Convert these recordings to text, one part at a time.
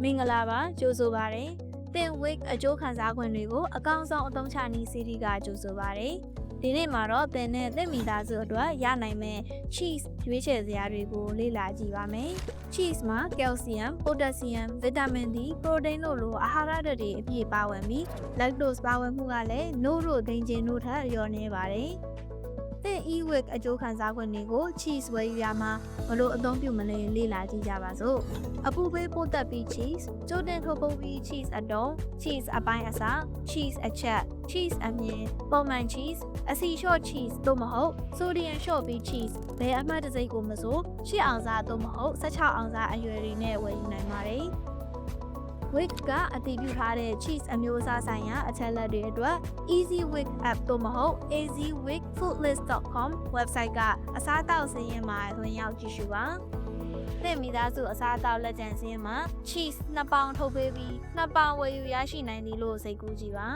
မင်္ဂလာပါကြိုဆိုပါရယ်သင် week အကျိုးခံစား권တွေကိုအကောင်းဆုံးအသုံးချနည်းစီးရီးကကြိုဆိုပါရယ်ဒီနေ့မှာတော့သင်နဲ့သင်မိသားစုအတွက်ရနိုင်မဲ့ cheese ရွေးချယ်စရာတွေကိုလေ့လာကြည့်ပါမယ် cheese မှာ calcium, potassium, vitamin D, protein တို့လိုအာဟာရဓာတ်တွေအပြည့်ပါဝင်ပြီး lactose ပါဝင်မှုကလည်းနို့တို့ဒိန်ချင်တို့ထက်လျော့နေပါတယ်သင် e-week အကျိုးခံစား권တွေကို cheese ဝယ်ယူရမှာဘလို့အသုံးပြုမလဲလေ့လာကြည့်ကြပါစို့အပူပေးပို့တက်ပြီး cheese ကြိုတင်ထုတ်ပိုးပြီး cheese အတုံး cheese အပိုင်းအစား cheese အချက် cheese အမြင်ပုံမှန် cheese အစီလျှော့ cheese တို့မဟုတ် sodium လျှော့ပြီး cheese ဘယ်အမှတ်တစိမ့်ကိုမဆို8အောင်စားတို့မဟုတ်16အောင်စားအရွယ်တွေနဲ့ဝယ်ယူနိုင်ပါတယ်Wick ကအတည်ပြုထားတဲ့ cheese အမျိုးအစားဆိုင်ရာအချက်အလက်တွေအတွက် Easy Wick app တို့မဟုတ် easywickfoodlist.com website ကအစားအသောက်စာရင်းမှာဝင်ရောက်ကြည့်ရှုပါသင်မိသားစုအစားအသောက်လက်ကျန်စာရင်းမှာ cheese 2ပေါင်ထုတ်ပေးပြီး2ပေါင်ဝယ်ယူရရှိနိုင်သည်လို့စိတ်ကူးကြည့်ပါ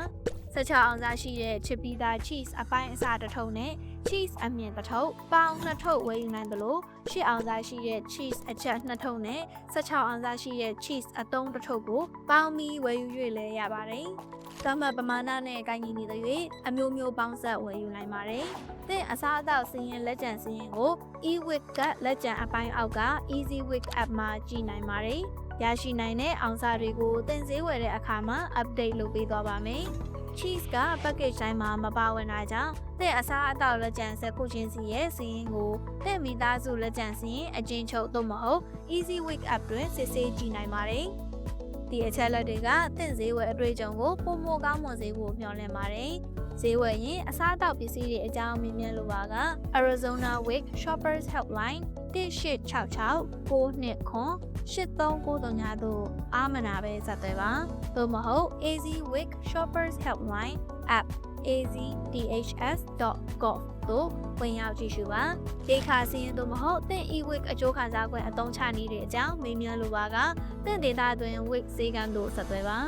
16အောင်စားရှိတဲ့ချစ်ပြီးသား cheese အပိုင်းအစားတစ်ထုပ်နဲ့ cheese အမြင်တစ်ထုပ်ပေါင်2ထုပ်ဝယ်ယူနိုင်သလို8အောင်စားရှိတဲ့ cheese အချက်2ထုပ်နဲ့16အောင်စားရှိတဲ့ cheese အတုံးတစ်ထုပ်ကိုပေါင်းပြီးဝယ်ယူ၍လည်းရပါတယ်။သမတ်ပမာဏနဲ့ကိုင်းညီနေတဲ့၍အမျိုးမျိုးပေါင်းဆက်ဝယ်ယူနိုင်ပါတယ်။သင်အစားအသောက်စီးရင်လက်ကျန်စီးရင်ကို e-week ကလက်ကျန်အပိုင်းအောက်က easy week app မှာကြည့်နိုင်ပါတယ်။ရရှိနိုင်တဲ့အောင်စားတွေကိုသင်ဈေးဝယ်တဲ့အခါမှာ update လုပ်ပေးသွားပါမယ်။ cheese က package တိုင်းမှာမပါဝင်တာကြောင့်သင်အစားအသောက်လက်ကျန်ဆက်ခုချင်းစီရဲ့စီးရင်ကိုသင်မိသားစုလက်ကျန်စီးရင်အကျဉ်းချုပ်သို့မဟုတ် easy week app တွင်စစ်ဆေးကြည့်နိုင်ပါတယ်။ဒီအချက်လက်တွေကသင်ဈေးဝယ်အတွေ့အကြုံကိုပုံမကောင်းမွန်စေဖို့မျှော်လင့်ပါတယ်။ဈေးဝယ်ရင်အစားအသောက်ပစ္စည်းတွေအကြောင်းမြင်မြန်လိုပါက Arizona Wick Shoppers Helpline 1866 929 8393တို့အားမနာပဲဆက်သွယ်ပါသို့မဟုတ် Easy Wick Shoppers Helpline app azths.gov တို့ဝင်ရောက်ကြည့်ရှုပါဒေခါစီရင်သို့မဟုတ်သင် e-week အကျိုးခံစား권အသုံးချနေတဲ့အကြောင်းမေးမြန်းလိုပါကသင်ဒေတာတွင် week ဈေးကမ်းတို့ဆက်သွယ်ပါ